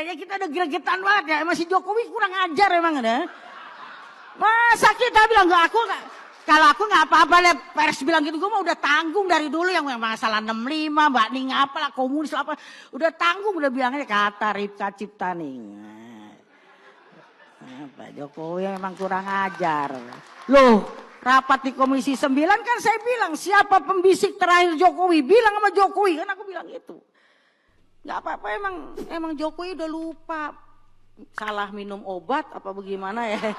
kayaknya kita udah gregetan banget ya. Emang si Jokowi kurang ajar emang ada. Masa kita bilang kalau aku nggak apa-apa deh, pers bilang gitu, gue mah udah tanggung dari dulu yang masalah 65, Mbak Ning apalah, komunis apa, udah tanggung, udah bilangnya kata Ripka Ciptaning. Pak Jokowi memang kurang ajar. Loh, rapat di Komisi 9 kan saya bilang, siapa pembisik terakhir Jokowi? Bilang sama Jokowi, kan aku bilang gitu. Gak apa-apa, emang Jokowi udah lupa. Salah minum obat apa bagaimana ya.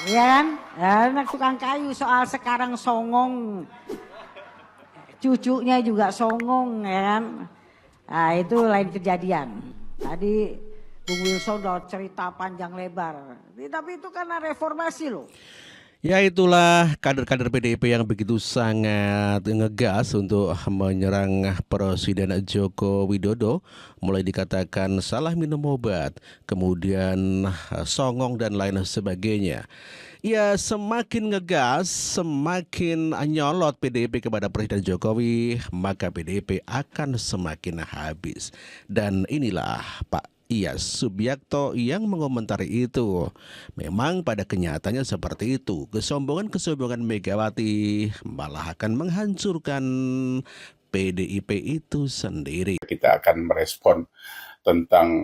Iya kan? Anak tukang kayu soal sekarang songong. Cucunya juga songong ya kan. Nah itu lain kejadian. Tadi Bung Wilson udah cerita panjang lebar. Tapi itu karena reformasi loh. Ya itulah kader-kader PDIP yang begitu sangat ngegas untuk menyerang Presiden Joko Widodo. Mulai dikatakan salah minum obat, kemudian songong dan lain sebagainya. Ya semakin ngegas, semakin nyolot PDIP kepada Presiden Jokowi, maka PDIP akan semakin habis. Dan inilah Pak Iyas Subiakto yang mengomentari itu. Memang pada kenyataannya seperti itu. Kesombongan Megawati malah akan menghancurkan PDIP itu sendiri. Kita akan merespon tentang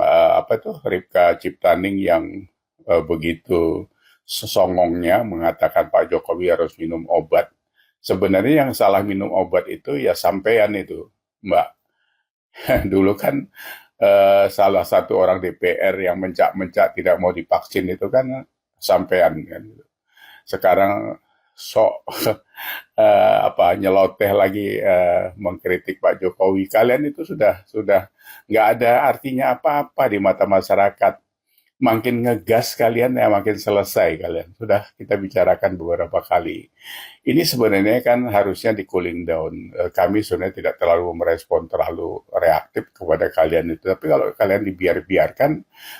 Ripka Ciptaning yang begitu sesongongnya mengatakan Pak Jokowi harus minum obat. Sebenarnya yang salah minum obat itu ya sampean itu, Mbak. Dulu kan salah satu orang DPR yang mencak-mencak tidak mau divaksin itu kan sampean kan. Sekarang nyeloteh lagi mengkritik Pak Jokowi. Kalian itu sudah nggak ada artinya apa-apa di mata masyarakat. Makin ngegas kalian ya makin selesai kalian. Sudah kita bicarakan beberapa kali. Ini sebenarnya kan harusnya di cooling down. Kami sebenarnya tidak terlalu merespon terlalu reaktif kepada kalian itu. Tapi kalau kalian dibiarkan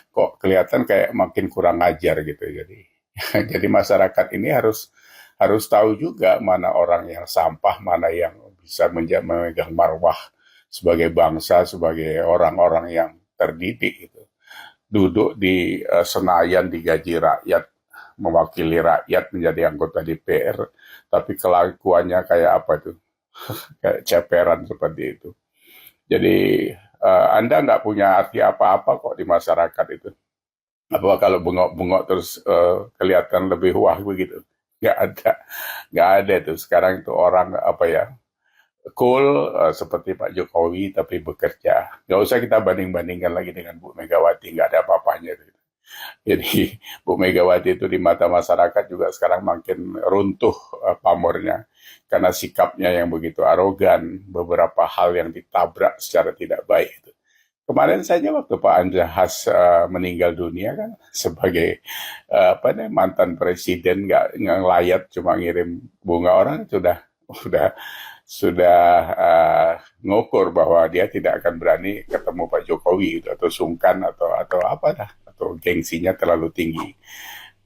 kok kelihatan kayak makin kurang ajar gitu. Jadi masyarakat ini harus tahu juga mana orang yang sampah, mana yang bisa memegang marwah sebagai bangsa, sebagai orang-orang yang terdidik gitu. Duduk di Senayan digaji rakyat, mewakili rakyat menjadi anggota DPR, tapi kelakuannya kayak apa itu? Kayak ceperan seperti itu. Jadi Anda nggak punya arti apa-apa kok di masyarakat itu. Apa kalau bengok-bengok terus kelihatan lebih wah begitu? Nggak ada tuh. Sekarang itu orang cool seperti Pak Jokowi tapi bekerja. Nggak usah kita banding-bandingkan lagi dengan Bu Megawati, nggak ada apa-apanya. Jadi Bu Megawati itu di mata masyarakat juga sekarang makin runtuh pamornya karena sikapnya yang begitu arogan, beberapa hal yang ditabrak secara tidak baik. Kemarin saja waktu Pak Anjahas meninggal dunia kan sebagai mantan presiden nggak ngelayat cuma ngirim bunga, orang sudah ngukur bahwa dia tidak akan berani ketemu Pak Jokowi gitu, atau sungkan atau atau gengsinya terlalu tinggi.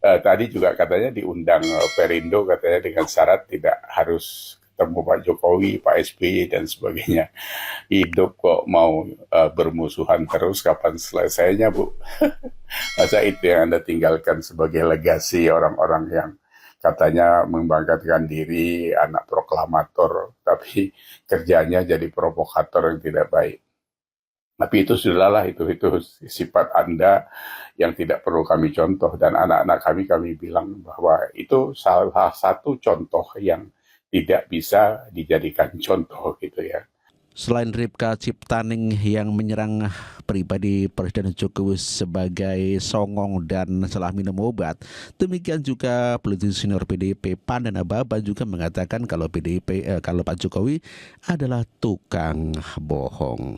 Tadi juga katanya diundang Perindo katanya dengan syarat tidak harus ketemu Pak Jokowi, Pak SBY dan sebagainya. Hidup kok mau bermusuhan terus, kapan selesainya Bu? Masa itu yang Anda tinggalkan sebagai legasi orang-orang yang katanya membanggakan diri, anak proklamator, tapi kerjanya jadi provokator yang tidak baik. Tapi itu sudahlah, itu sifat Anda yang tidak perlu kami contoh. Dan anak-anak kami bilang bahwa itu salah satu contoh yang tidak bisa dijadikan contoh gitu ya. Selain Ripka Ciptaning yang menyerang pribadi Presiden Jokowi sebagai songong dan salah minum obat, demikian juga politisi senior PDIP PAN dan Ababa juga mengatakan kalau kalau Pak Jokowi adalah tukang bohong.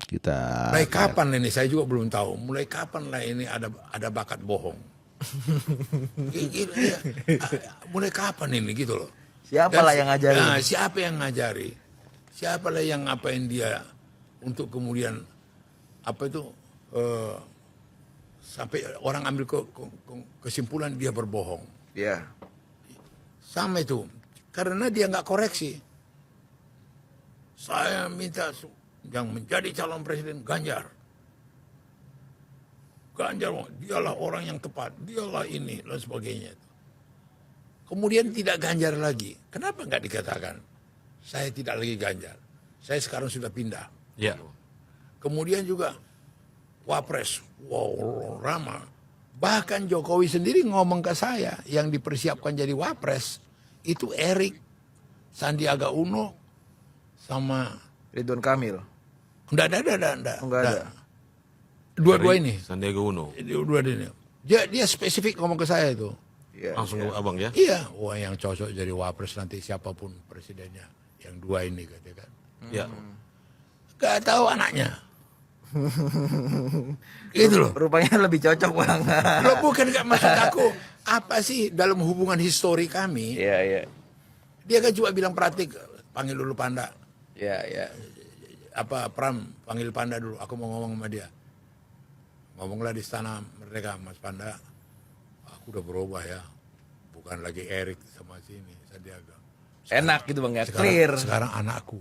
Kita mulai kapan ini saya juga belum tahu. Mulai kapan lah ini ada bakat bohong? Mulai kapan ini gitu loh? Siapalah yang ngajari? Nah, siapa yang ngajari? Siapalah yang ngapain dia untuk kemudian sampai orang ambil kesimpulan dia berbohong. Ya. Sama itu, karena dia nggak koreksi. Saya minta yang menjadi calon presiden Ganjar. Ganjar, dialah orang yang tepat, dialah ini dan sebagainya. Kemudian tidak Ganjar lagi. Kenapa nggak dikatakan saya tidak lagi Ganjar? Saya sekarang sudah pindah. Ya. Kemudian juga Wapres, wow, Rama. Bahkan Jokowi sendiri ngomong ke saya yang dipersiapkan jadi Wapres itu Erik, Sandiaga Uno, sama Ridwan Kamil. enggak. Dua-dua ini. Sandiaga Uno. Dua ini. Dia spesifik ngomong ke saya itu. Ya, Langsung ke abang ya. Iya, wah yang cocok jadi Wapres nanti siapapun presidennya. Yang dua ini katakan. Ya. Gak tahu anaknya. Gitu loh. Rupanya lebih cocok bang. Lo bukan gak maksud aku. Apa sih dalam hubungan histori kami. Iya iya. Dia kan cuma bilang Pratik, panggil dulu Panda. Iya iya. Apa Pram, panggil Panda dulu. Aku mau ngomong sama dia. Ngomonglah di Istana Merdeka, Mas Panda. Aku udah berubah ya. Bukan lagi Erik sama sini, Sandiaga. Enak gitu bang ya. Sekarang, Clear. sekarang anakku.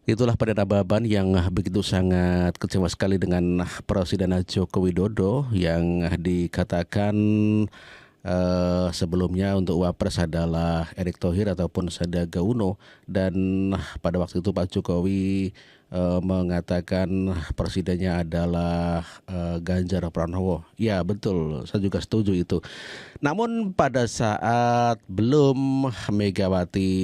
Itulah Perdana Baban yang begitu sangat kecewa sekali dengan Presiden Joko Widodo yang dikatakan sebelumnya untuk Wapres adalah Erick Thohir ataupun Sandiaga Uno, dan pada waktu itu Pak Jokowi mengatakan presidennya adalah Ganjar Pranowo. Ya betul, saya juga setuju itu. Namun pada saat belum Megawati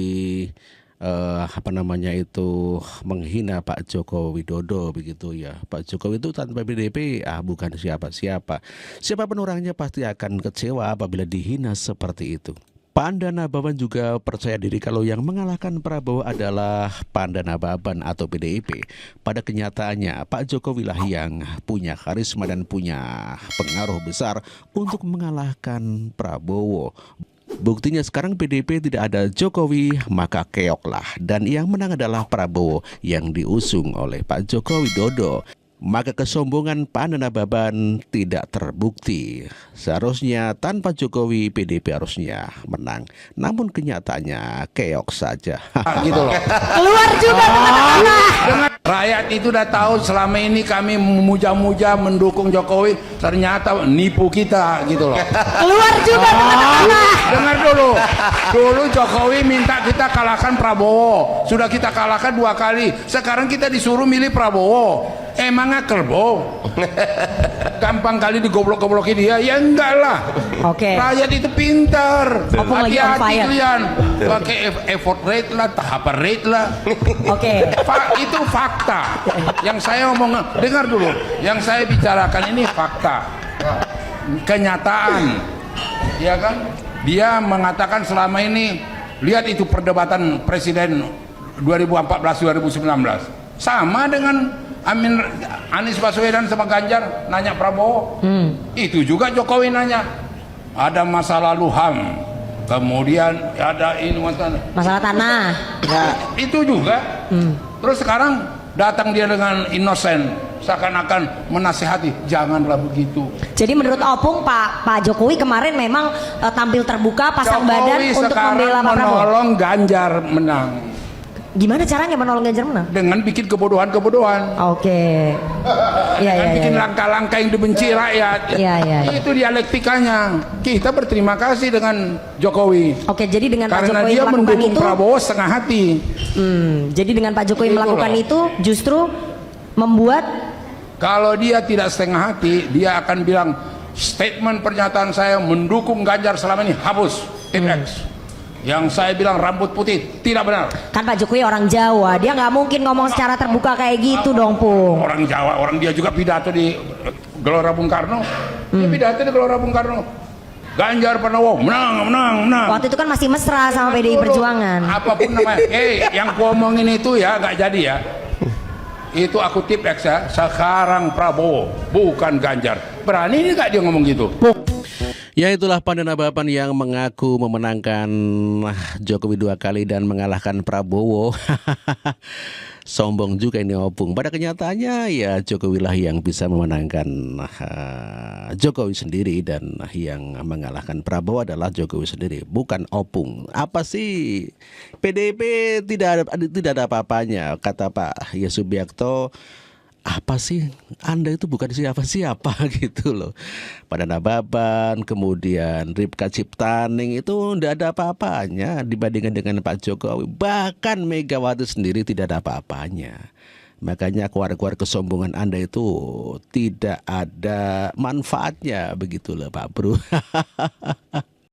menghina Pak Joko Widodo begitu ya. Pak Jokowi itu tanpa PDIP bukan siapa-siapa. Siapapun orangnya pasti akan kecewa apabila dihina seperti itu. Pandana Baban juga percaya diri kalau yang mengalahkan Prabowo adalah Pandana Baban atau PDIP. Pada kenyataannya Pak Jokowi lah yang punya karisma dan punya pengaruh besar untuk mengalahkan Prabowo. Buktinya sekarang PDIP tidak ada Jokowi, maka keoklah. Dan yang menang adalah Prabowo yang diusung oleh Pak Joko Widodo. Maka kesombongan Pandana Baban tidak terbukti. Seharusnya tanpa Jokowi PDIP harusnya menang. Namun kenyataannya keok saja. Gitu loh. Keluar juga tengah-tengah. Rakyat itu udah tahu selama ini kami memuja-muja mendukung Jokowi, ternyata nipu kita gitu loh. Keluar juga tengah-tengah. Dengar dulu. Dulu Jokowi minta kita kalahkan Prabowo. Sudah kita kalahkan 2 kali. Sekarang kita disuruh milih Prabowo. Emang kerbau? Gampang kali digoblok-goblokin dia? Ya enggak lah. Oke. Rakyat itu pintar. Opung lagi on Hati-hati fire. kalian. Pakai effort rate lah, tahapan rate lah. Oke. Itu fakta. Yang saya ngomong, dengar dulu. Yang saya bicarakan ini fakta. Kenyataan. Ya kan? Dia mengatakan selama ini, lihat itu perdebatan presiden 2014-2019. Sama dengan Anies Baswedan sama Ganjar nanya Prabowo. Itu juga Jokowi nanya. Ada masa lalu HAM. Kemudian ada ini Masalah tanah. ya, itu juga. Terus sekarang datang dia dengan inosen, seakan-akan menasehati, janganlah begitu. Jadi menurut Opung Pak Jokowi kemarin memang tampil terbuka pasang badan untuk membela Pak Prabowo. Menolong Ganjar menang. Gimana caranya menolong Ganjar menang? Dengan bikin kebodohan-kebodohan. Oke. Iya Dengan iya bikin iya. langkah-langkah yang dibenci rakyat. Iya, iya. Itu dialektikanya. Kita berterima kasih dengan Jokowi. Oke, jadi dengan Pak Karena Jokowi dia melakukan mendukung itu, Prabowo setengah hati. jadi dengan Pak Jokowi Itu melakukan loh. itu justru membuat Kalau dia tidak setengah hati, dia akan bilang statement pernyataan saya mendukung Ganjar selama ini hapus. Tim X. Yang saya bilang rambut putih tidak benar. kan Pak Jokowi orang Jawa, dia nggak mungkin ngomong secara terbuka kayak gitu dong, Pung. Orang Jawa, orang dia juga pidato di Gelora Bung Karno. Dia pidato di Gelora Bung Karno. Ganjar Pranowo menang. Waktu itu kan masih mesra sama PDI Perjuangan. Apapun namanya. Yang ngomongin itu ya nggak jadi ya. Itu aku tip X ya. Sekarang Prabowo bukan Ganjar. Berani nggak dia ngomong gitu? Ya itulah Pandan Ababan yang mengaku memenangkan Jokowi 2 kali dan mengalahkan Prabowo. Sombong juga ini opung. Pada kenyataannya ya Jokowi lah yang bisa memenangkan Jokowi sendiri dan yang mengalahkan Prabowo adalah Jokowi sendiri, bukan opung. Apa sih PDIP tidak ada apa-apanya kata Pak Subiakto. Apa sih Anda itu bukan siapa-siapa gitu loh. Pandan Ababan, kemudian Ripka Ciptaning itu tidak ada apa-apanya dibandingkan dengan Pak Jokowi. Bahkan Megawati sendiri tidak ada apa-apanya. Makanya keluar-keluar kesombongan Anda itu tidak ada manfaatnya begitu loh Pak Bro.